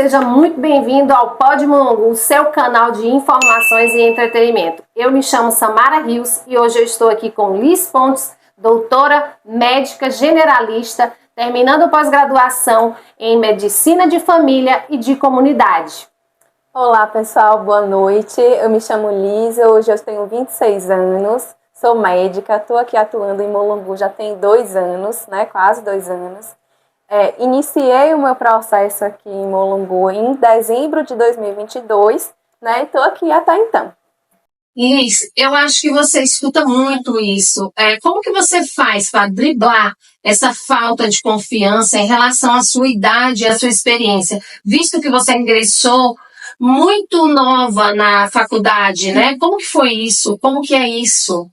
seja muito bem-vindo ao Pod Mulungu, o seu canal de informações e entretenimento. Eu me chamo Samara Rios e hoje eu estou aqui com Liz Pontes, doutora médica generalista, terminando pós-graduação em Medicina de Família e de Comunidade. Olá pessoal, boa noite. Eu me chamo Liz, hoje eu tenho 26 anos, sou médica, estou aqui atuando em Mulungu já tem 2 anos, né? Quase 2 anos. Iniciei o meu processo aqui em Mulungu em dezembro de 2022, né? Estou aqui até então. Liz, eu acho que você escuta muito isso. Como que você faz para driblar essa falta de confiança em relação à sua idade e à sua experiência? Visto que você ingressou muito nova na faculdade, né? Como que foi isso? Como que é isso?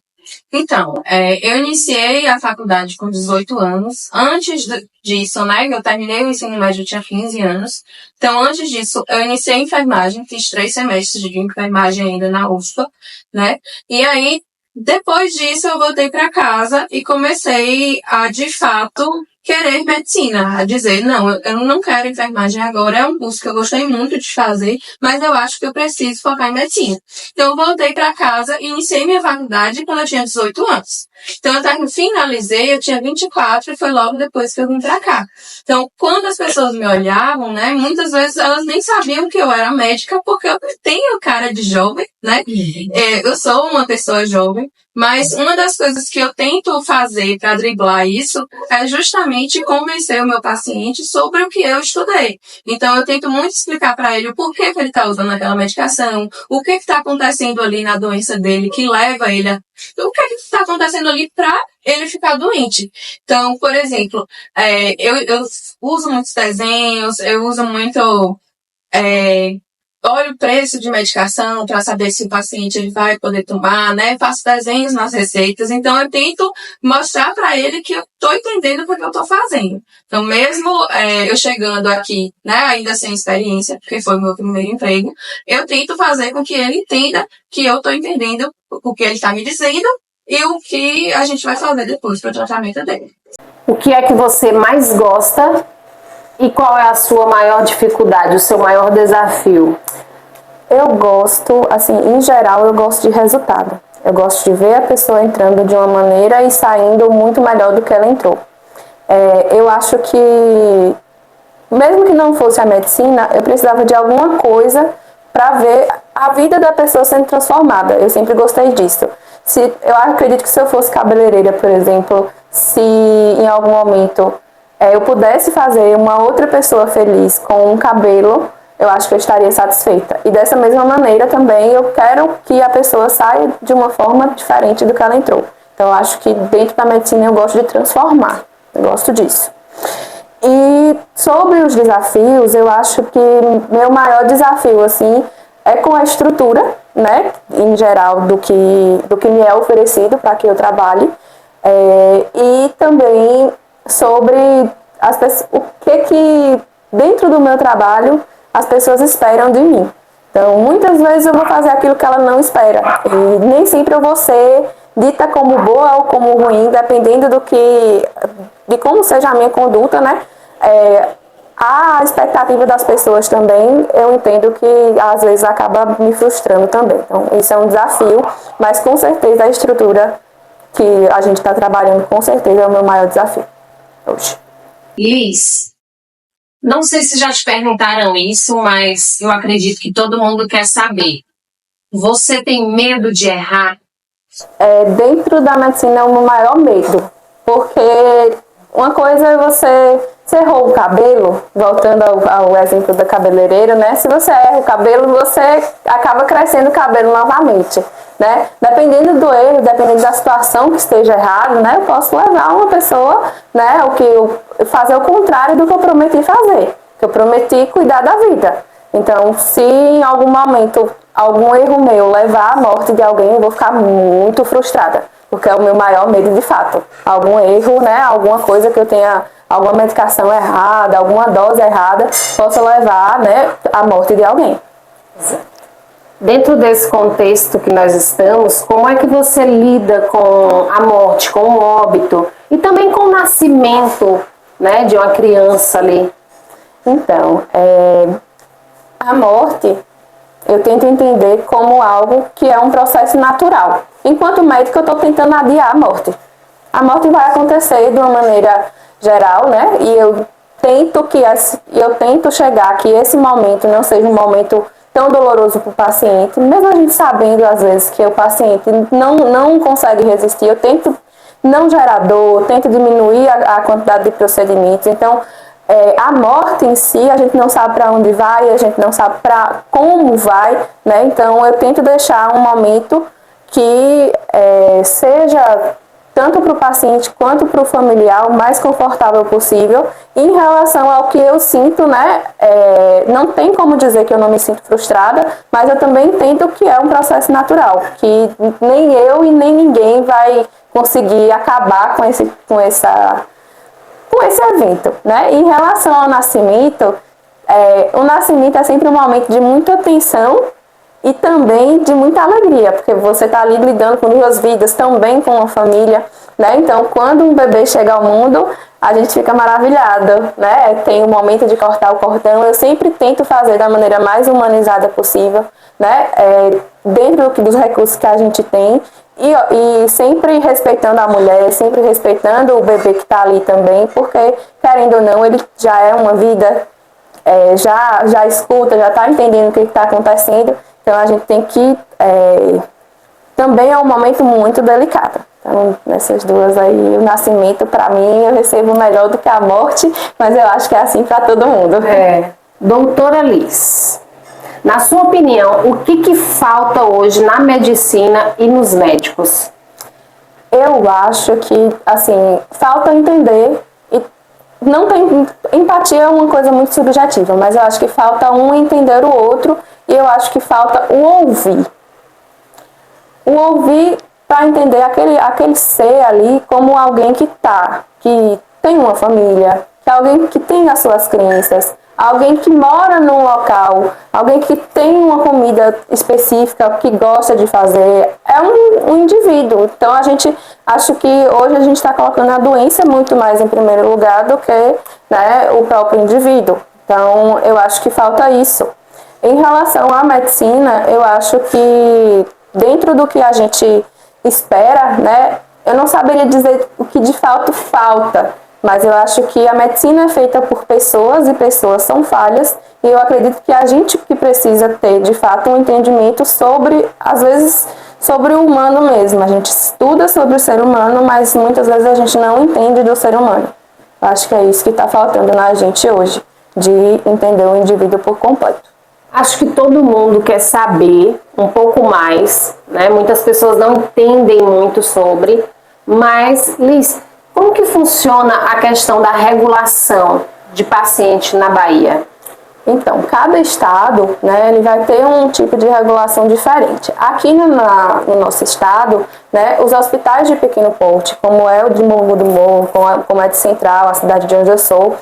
Então, eu iniciei a faculdade com 18 anos. Antes disso, né, eu terminei o ensino médio, eu tinha 15 anos. Então, antes disso, eu iniciei enfermagem, fiz 3 semestres de enfermagem ainda na UFPA, né? E aí, depois disso, eu voltei para casa e comecei a, de fato, querer medicina, a dizer, não, eu não quero enfermagem agora, é um curso que eu gostei muito de fazer, mas eu acho que eu preciso focar em medicina. Então, eu voltei para casa e iniciei minha faculdade quando eu tinha 18 anos. Então, eu finalizei, eu tinha 24 e foi logo depois que eu vim para cá. Então, quando as pessoas me olhavam, né, muitas vezes elas nem sabiam que eu era médica, porque eu tenho cara de jovem, né? Eu sou uma pessoa jovem, mas uma das coisas que eu tento fazer para driblar isso é justamente convencer o meu paciente sobre o que eu estudei. Então, eu tento muito explicar para ele o porquê que ele está usando aquela medicação, o que está acontecendo ali na doença dele que leva ele a... O que está acontecendo ali para ele ficar doente. Então, por exemplo, eu uso muitos desenhos, eu uso muito... olho o preço de medicação para saber se o paciente ele vai poder tomar, né? Faço desenhos nas receitas. Então, eu tento mostrar para ele que eu estou entendendo o que eu estou fazendo. Então, mesmo eu chegando aqui, né, ainda sem experiência, porque foi o meu primeiro emprego, eu tento fazer com que ele entenda que eu estou entendendo o que ele está me dizendo e o que a gente vai fazer depois para o tratamento dele. O que é que você mais gosta e qual é a sua maior dificuldade, o seu maior desafio? Eu gosto, assim, em geral, eu gosto de resultado. Eu gosto de ver a pessoa entrando de uma maneira e saindo muito melhor do que ela entrou. Eu acho que, mesmo que não fosse a medicina, eu precisava de alguma coisa para ver a vida da pessoa sendo transformada. Eu sempre gostei disso. Eu acredito que se eu fosse cabeleireira, por exemplo, se em algum momento eu pudesse fazer uma outra pessoa feliz com um cabelo, eu acho que eu estaria satisfeita. E dessa mesma maneira também eu quero que a pessoa saia de uma forma diferente do que ela entrou. Então eu acho que dentro da medicina eu gosto de transformar. Eu gosto disso. E sobre os desafios, eu acho que meu maior desafio, assim, é com a estrutura, né, em geral, do que me é oferecido para que eu trabalhe. E também sobre o que dentro do meu trabalho as pessoas esperam de mim. Então, muitas vezes eu vou fazer aquilo que ela não espera. E nem sempre eu vou ser dita como boa ou como ruim, dependendo de como seja a minha conduta, né? A expectativa das pessoas também, eu entendo que às vezes acaba me frustrando também. Então, isso é um desafio, mas com certeza a estrutura que a gente está trabalhando, com certeza é o meu maior desafio hoje. Liz, não sei se já te perguntaram isso, mas eu acredito que todo mundo quer saber. Você tem medo de errar? Dentro da medicina é o meu maior medo, porque uma coisa é você errou o cabelo, voltando ao exemplo da cabeleireira, né? Se você erra o cabelo, você acaba crescendo o cabelo novamente, né? Dependendo do erro, dependendo da situação que esteja errado, né? Eu posso levar uma pessoa, né? Fazer o contrário do que eu prometi fazer, que eu prometi cuidar da vida. Então, se em algum momento algum erro meu levar à morte de alguém, eu vou ficar muito frustrada, porque é o meu maior medo de fato. Algum erro, né? Alguma coisa que eu tenha, alguma medicação errada, alguma dose errada, possa levar, né, à morte de alguém. Dentro desse contexto que nós estamos, como é que você lida com a morte, com o óbito e também com o nascimento, né, de uma criança ali? Então, A morte, eu tento entender como algo que é um processo natural. Enquanto médico, eu estou tentando adiar a morte. A morte vai acontecer de uma maneira geral, né? E eu tento chegar que esse momento não seja um momento tão doloroso para o paciente, mesmo a gente sabendo às vezes que o paciente não consegue resistir. Eu tento não gerar dor, tento diminuir a quantidade de procedimentos. Então, a morte em si, a gente não sabe para onde vai, a gente não sabe para como vai, né? Então, eu tento deixar um momento que seja tanto para o paciente quanto para o familiar o mais confortável possível. Em relação ao que eu sinto, né? Não tem como dizer que eu não me sinto frustrada, mas eu também entendo que é um processo natural, que nem eu e nem ninguém vai conseguir acabar com esse evento, né? Em relação ao nascimento, o nascimento é sempre um momento de muita tensão e também de muita alegria, porque você está ali lidando com duas vidas, também com uma família, né? Então, quando um bebê chega ao mundo, a gente fica maravilhado, né? Tem o momento de cortar o cordão, eu sempre tento fazer da maneira mais humanizada possível, né? Dentro dos recursos que a gente tem, e sempre respeitando a mulher, sempre respeitando o bebê que está ali também, porque, querendo ou não, ele já é uma vida, já escuta, já está entendendo o que está acontecendo. Então, a gente tem que... também é um momento muito delicado. Então, nessas duas aí, o nascimento, para mim, eu recebo melhor do que a morte, mas eu acho que é assim para todo mundo. Doutora Liz, na sua opinião, o que falta hoje na medicina e nos médicos? Eu acho que, assim, falta entender, e não tem, empatia é uma coisa muito subjetiva, mas eu acho que falta um entender o outro, e eu acho que falta o ouvir. O ouvir para entender aquele ser ali como alguém que tem uma família, que é alguém que tem as suas crenças, alguém que mora num local, alguém que tem uma comida específica, que gosta de fazer, é um indivíduo. Então, acho que hoje a gente está colocando a doença muito mais em primeiro lugar do que, né, o próprio indivíduo. Então, eu acho que falta isso. Em relação à medicina, eu acho que dentro do que a gente espera, né, eu não saberia dizer o que de fato falta, mas eu acho que a medicina é feita por pessoas e pessoas são falhas, e eu acredito que a gente que precisa ter de fato um entendimento sobre, às vezes, sobre o humano mesmo. A gente estuda sobre o ser humano, mas muitas vezes a gente não entende do ser humano. Eu acho que é isso que está faltando na gente hoje, de entender o indivíduo por completo. Acho que todo mundo quer saber um pouco mais, né? Muitas pessoas não entendem muito sobre, mas, Liz, como que funciona a questão da regulação de paciente na Bahia? Então, cada estado, né, ele vai ter um tipo de regulação diferente. Aqui no nosso estado, né, os hospitais de pequeno porte, como é o de Morro do Morro, como é de Central, a cidade de onde eu sou,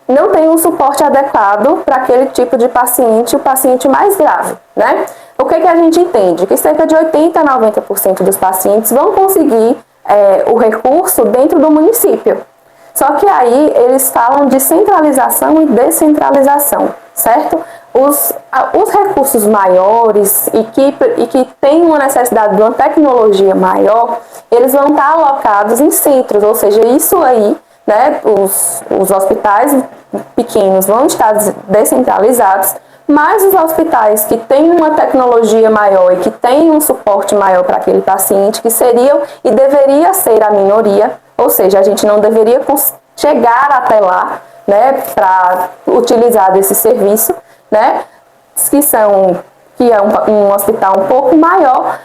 não tem um suporte adequado para aquele tipo de paciente, o paciente mais grave, né? O que a gente entende? Que cerca de 80% a 90% dos pacientes vão conseguir o recurso dentro do município. Só que aí eles falam de centralização e descentralização, certo? Os recursos maiores e que têm uma necessidade de uma tecnologia maior, eles vão estar alocados em centros, ou seja, isso aí, né, os hospitais pequenos vão estar descentralizados, mas os hospitais que têm uma tecnologia maior e que têm um suporte maior para aquele paciente, que seriam e deveria ser a minoria, ou seja, a gente não deveria chegar até lá, né, para utilizar desse serviço, né, que é um hospital um pouco maior,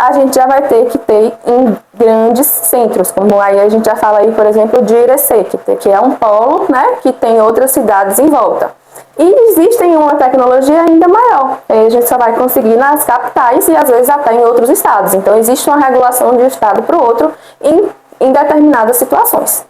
a gente já vai ter que ter em grandes centros, como aí a gente já fala aí, por exemplo, de Irecê, que é um polo, né, que tem outras cidades em volta. E existe uma tecnologia ainda maior, a gente só vai conseguir nas capitais e às vezes até em outros estados. Então existe uma regulação de um estado para o outro em determinadas situações.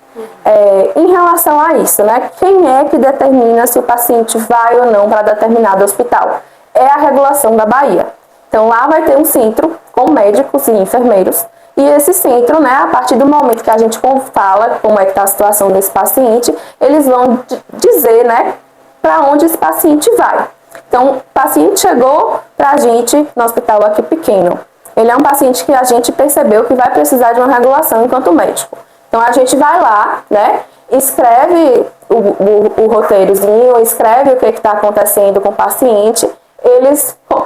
Em relação a isso, né, quem é que determina se o paciente vai ou não para determinado hospital? É a regulação da Bahia. Então lá vai ter um centro com médicos e enfermeiros, e esse centro, né, a partir do momento que a gente fala como é que está a situação desse paciente, eles vão dizer, né, para onde esse paciente vai. Então, o paciente chegou para a gente no hospital aqui pequeno. Ele é um paciente que a gente percebeu que vai precisar de uma regulação enquanto médico. Então, a gente vai lá, né, escreve o roteirozinho, escreve o que está acontecendo com o paciente.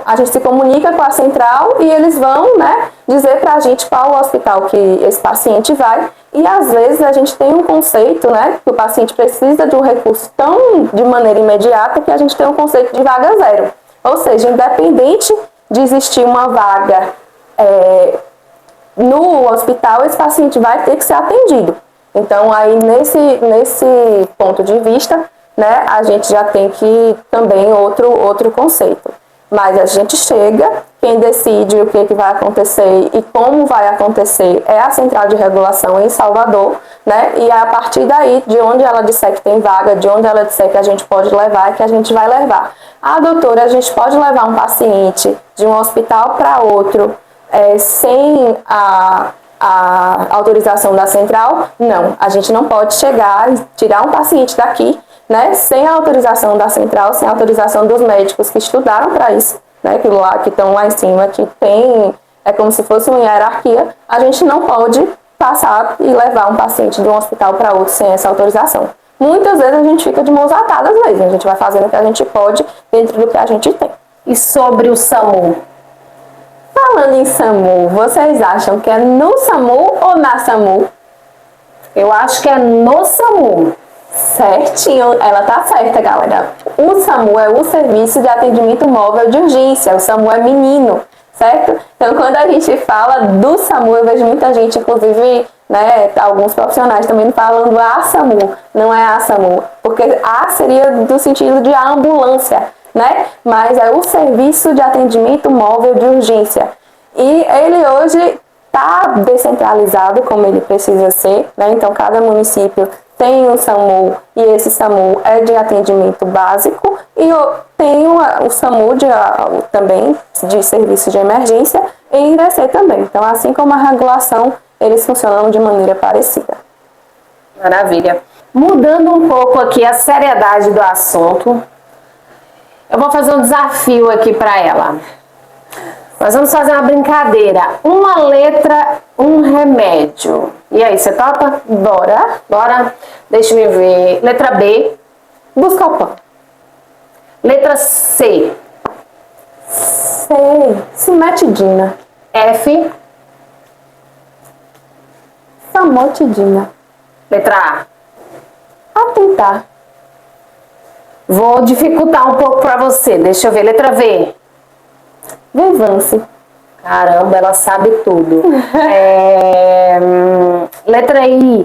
A gente se comunica com a central e eles vão, né, dizer para a gente qual o hospital que esse paciente vai. E às vezes a gente tem um conceito, né, que o paciente precisa de um recurso tão de maneira imediata que a gente tem um conceito de vaga zero. Ou seja, independente de existir uma vaga no hospital, esse paciente vai ter que ser atendido. Então aí nesse ponto de vista, né, a gente já tem que também outro conceito. Mas a gente chega, quem decide o que vai acontecer e como vai acontecer é a Central de Regulação em Salvador, né? E a partir daí, de onde ela disser que tem vaga, de onde ela disser que a gente pode levar, é que a gente vai levar. Ah, doutora, a gente pode levar um paciente de um hospital para outro sem a autorização da central? Não, a gente não pode chegar e tirar um paciente daqui, né, sem a autorização da central, sem a autorização dos médicos que estudaram para isso, né, que estão lá em cima, que tem, é como se fosse uma hierarquia. A gente não pode passar e levar um paciente de um hospital para outro sem essa autorização. Muitas vezes a gente fica de mãos atadas mesmo, a gente vai fazendo o que a gente pode dentro do que a gente tem. E sobre o SAMU? Falando em SAMU, vocês acham que é no SAMU ou na SAMU? Eu acho que é no SAMU. Certinho, ela tá certa, galera. O SAMU é o Serviço de Atendimento Móvel de Urgência. O SAMU é menino, certo? Então, quando a gente fala do SAMU, eu vejo muita gente, inclusive, né, alguns profissionais também falando a SAMU. Não é a SAMU, porque a seria do sentido de a ambulância, né? Mas é o Serviço de Atendimento Móvel de Urgência. E ele hoje está descentralizado, como ele precisa ser, né? Então, cada município tem um SAMU, e esse SAMU é de atendimento básico, e tem o SAMU também de serviço de emergência em Irecê também. Então, assim como a regulação, eles funcionam de maneira parecida. Maravilha. Mudando um pouco aqui a seriedade do assunto, eu vou fazer um desafio aqui para ela. Nós vamos fazer uma brincadeira. Uma letra, um remédio. E aí, você topa? Bora. Bora. Deixa eu ver. Letra B. Buscopan. Letra C. Cimetidina. F. Famotidina. Letra A. Atentar. Vou dificultar um pouco para você. Deixa eu ver. Letra V. Vivance. Caramba, ela sabe tudo. Letra I.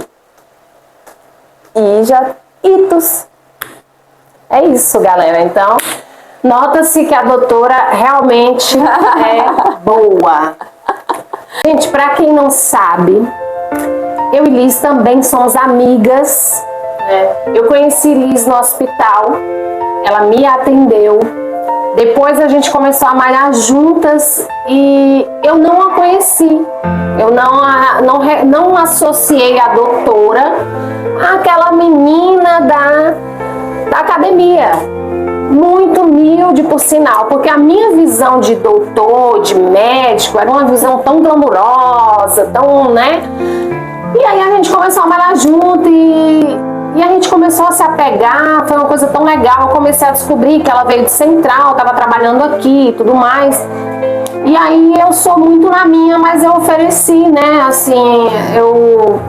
Itus. É isso, galera. Então, nota-se que a doutora realmente é boa. Gente, pra quem não sabe, eu e Liz também somos amigas, né? Eu conheci Liz no hospital, ela me atendeu. Depois a gente começou a malhar juntas e eu não a conheci. Eu não associei a doutora àquela menina da academia. Muito humilde, por sinal, porque a minha visão de doutor, de médico, era uma visão tão glamurosa, tão, né? E aí a gente começou a malhar junto e a gente começou a se apegar, foi uma coisa tão legal. Eu comecei a descobrir que ela veio de Central, estava trabalhando aqui e tudo mais. E aí eu sou muito na minha, mas eu ofereci, né, assim, eu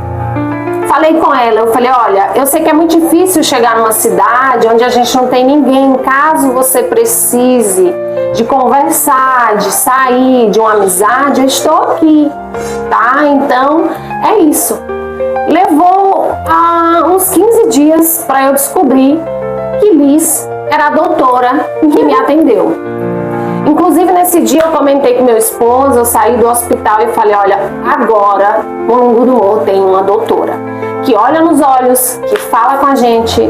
falei com ela, eu falei, olha, eu sei que é muito difícil chegar numa cidade onde a gente não tem ninguém. Caso você precise de conversar, de sair, de uma amizade, eu estou aqui, tá? Então, é isso. Levou uns 15 dias para eu descobrir que Liz era a doutora que me atendeu. Inclusive, nesse dia eu comentei com meu esposo, eu saí do hospital e falei, olha, agora o Lungurumô tem uma doutora que olha nos olhos, que fala com a gente,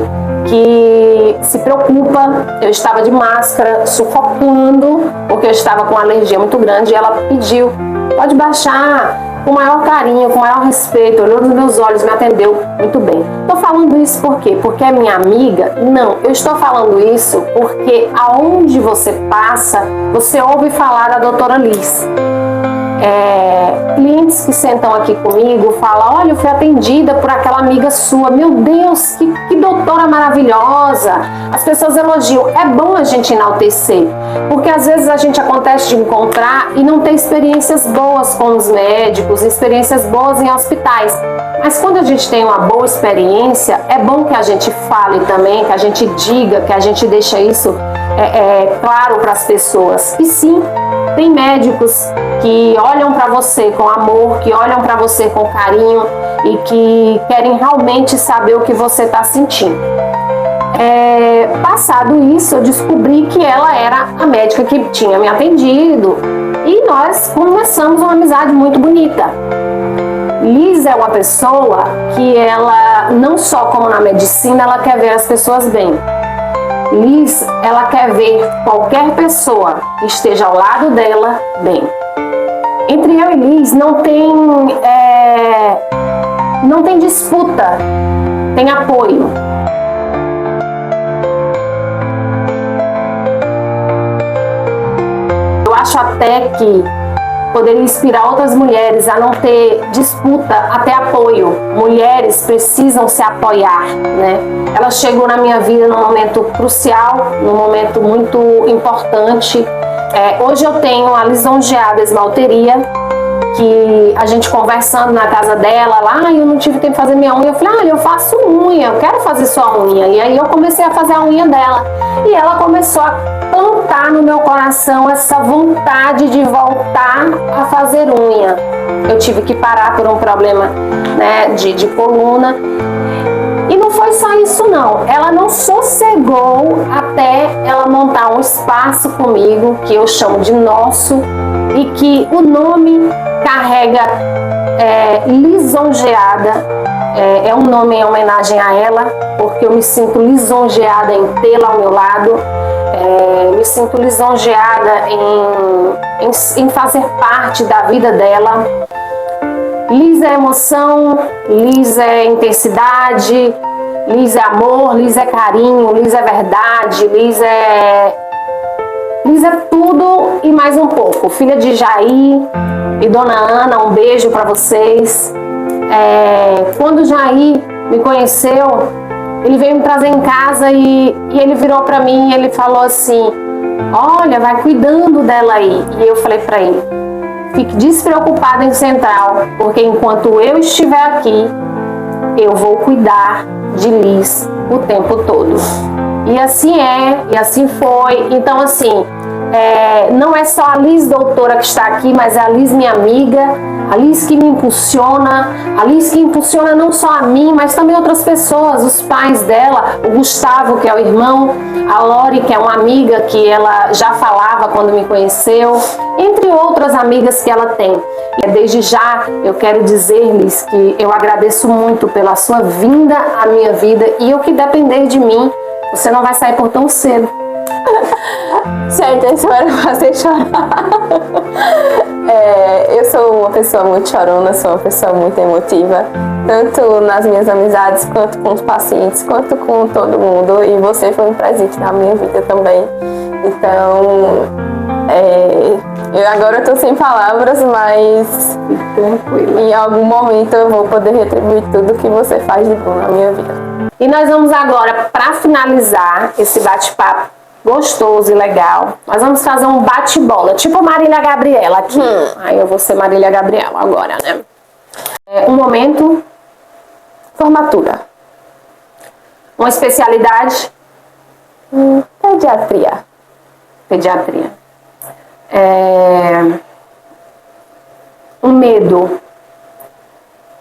que se preocupa. Eu estava de máscara, sufocando, porque eu estava com uma alergia muito grande, e ela pediu, pode baixar, com o maior carinho, com o maior respeito, olhou nos meus olhos, me atendeu muito bem. Estou falando isso por quê? Porque é minha amiga? Não, eu estou falando isso porque aonde você passa, você ouve falar da doutora Liz. Clientes que sentam aqui comigo falam: olha, eu fui atendida por aquela amiga sua, meu Deus, que doutora maravilhosa. As pessoas elogiam. É bom a gente enaltecer, porque às vezes a gente acontece de encontrar e não ter experiências boas com os médicos, experiências boas em hospitais. Mas quando a gente tem uma boa experiência, é bom que a gente fale também, que a gente diga, que a gente deixe isso claro para as pessoas. E sim, tem médicos que olham para você com amor, que olham para você com carinho e que querem realmente saber o que você está sentindo. Passado isso, eu descobri que ela era a médica que tinha me atendido e nós começamos uma amizade muito bonita. Liz é uma pessoa que ela, não só como na medicina, ela quer ver as pessoas bem. Liz, ela quer ver qualquer pessoa que esteja ao lado dela bem. Entre eu e Liz não tem disputa, tem apoio. Eu acho até que poderia inspirar outras mulheres a não ter disputa, até apoio. Mulheres precisam se apoiar, né? Ela chegou na minha vida num momento crucial, num momento muito importante. Hoje eu tenho a lisonjeada esmalteria, que a gente conversando na casa dela, lá, eu não tive tempo de fazer minha unha. Eu falei: eu faço unha, eu quero fazer sua unha. E aí eu comecei a fazer a unha dela. E ela começou a plantar no meu coração essa vontade de voltar a fazer unha. Eu tive que parar por um problema, né, de coluna. E não foi só isso não, ela não sossegou até ela montar um espaço comigo, que eu chamo de nosso, e que o nome carrega lisonjeada, é um nome em homenagem a ela, porque eu me sinto lisonjeada em tê-la ao meu lado, me sinto lisonjeada em fazer parte da vida dela. Liz é emoção, Liz é intensidade, Liz é amor, Liz é carinho, Liz é verdade, Liz é tudo e mais um pouco. Filha de Jair e Dona Ana, um beijo para vocês. Quando o Jair me conheceu, ele veio me trazer em casa e ele virou para mim e ele falou assim: olha, vai cuidando dela aí. E eu falei para ele: fique despreocupado em Central, porque enquanto eu estiver aqui, eu vou cuidar de Liz o tempo todo. E assim e assim foi. Então, assim, não é só a Liz doutora que está aqui, mas é a Liz minha amiga, a Liz que me impulsiona, a Liz que impulsiona não só a mim, mas também outras pessoas, os pais dela, o Gustavo, que é o irmão, a Lori, que é uma amiga que ela já falava quando me conheceu, entre outras amigas que ela tem. E desde já eu quero dizer-lhes que eu agradeço muito pela sua vinda à minha vida, e o que depender de mim, você não vai sair por tão cedo. Se a intenção era fazer chorar. Eu sou uma pessoa muito chorona, sou uma pessoa muito emotiva, tanto nas minhas amizades, quanto com os pacientes, quanto com todo mundo. E você foi um presente na minha vida também. Então, agora eu tô sem palavras, mas tranquilo, em algum momento eu vou poder retribuir tudo que você faz de bom na minha vida. E nós vamos agora, para finalizar esse bate-papo gostoso e legal, nós vamos fazer um bate-bola, tipo Marília Gabriela aqui. Aí eu vou ser Marília Gabriela agora, né? Um momento, formatura. Uma especialidade, Pediatria. Pediatria. Um medo,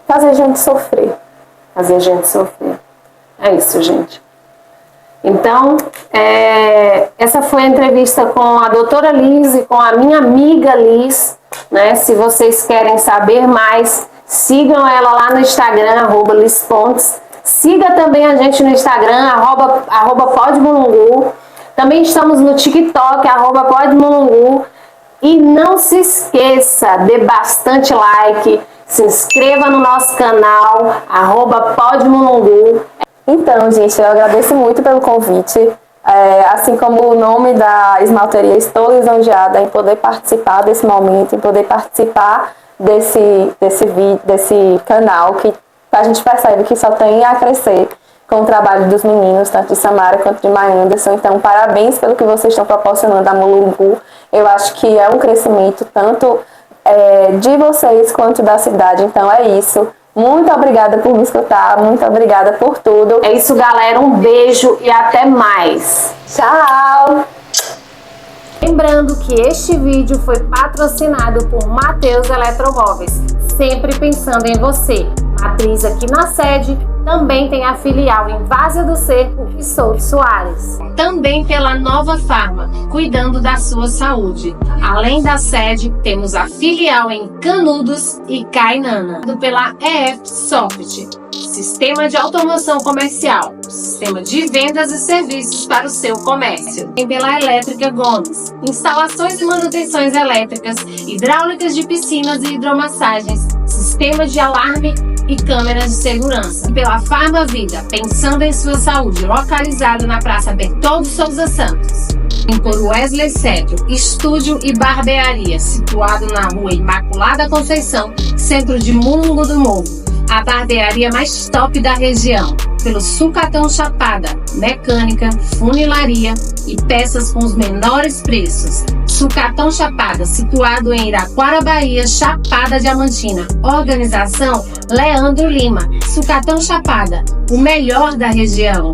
Fazer gente sofrer. fazer gente sofrer. É isso, gente. Então, essa foi a entrevista com a doutora Liz e com a minha amiga Liz, né? Se vocês querem saber mais, sigam ela lá no Instagram, @LizPontes. Siga também a gente no Instagram, @podmulungu. Também estamos no TikTok, @podmulungu. E não se esqueça, dê bastante like, Se inscreva no nosso canal, @podmulungu. Então, gente, eu agradeço muito pelo convite. Assim como o nome da esmalteria, estou lisonjeada em poder participar desse momento, em poder participar desse canal, que a gente percebe que só tem a crescer com o trabalho dos meninos, tanto de Samara quanto de May Anderson. Então, parabéns pelo que vocês estão proporcionando a Mulungu. Eu acho que é um crescimento tanto de vocês quanto da cidade. Então, é isso. Muito obrigada por me escutar, muito obrigada por tudo. É isso, galera. Um beijo e até mais. Tchau! Lembrando que este vídeo foi patrocinado por Mateus Eletromóveis, sempre pensando em você. Matriz aqui na sede, também tem a filial em Várzea do Cerco e Souto Soares. Também pela Nova Farma, cuidando da sua saúde. Além da sede, temos a filial em Canudos e Cainana. Pela EF Soft, sistema de automação comercial, sistema de vendas e serviços para o seu comércio. E pela Elétrica Gomes, instalações e manutenções elétricas, hidráulicas de piscinas e hidromassagens, sistema de alarme e câmeras de segurança. E pela Farma Vida, pensando em sua saúde, localizado na Praça Bertoldo Souza Santos. E por Wesley Cedro, estúdio e barbearia, situado na Rua Imaculada Conceição, centro de Mulungu do Morro. A barbearia mais top da região, pelo Sucatão Chapada, mecânica, funilaria e peças com os menores preços. Sucatão Chapada, situado em Iraquara, Bahia, Chapada Diamantina. Organização Leandro Lima. Sucatão Chapada, o melhor da região.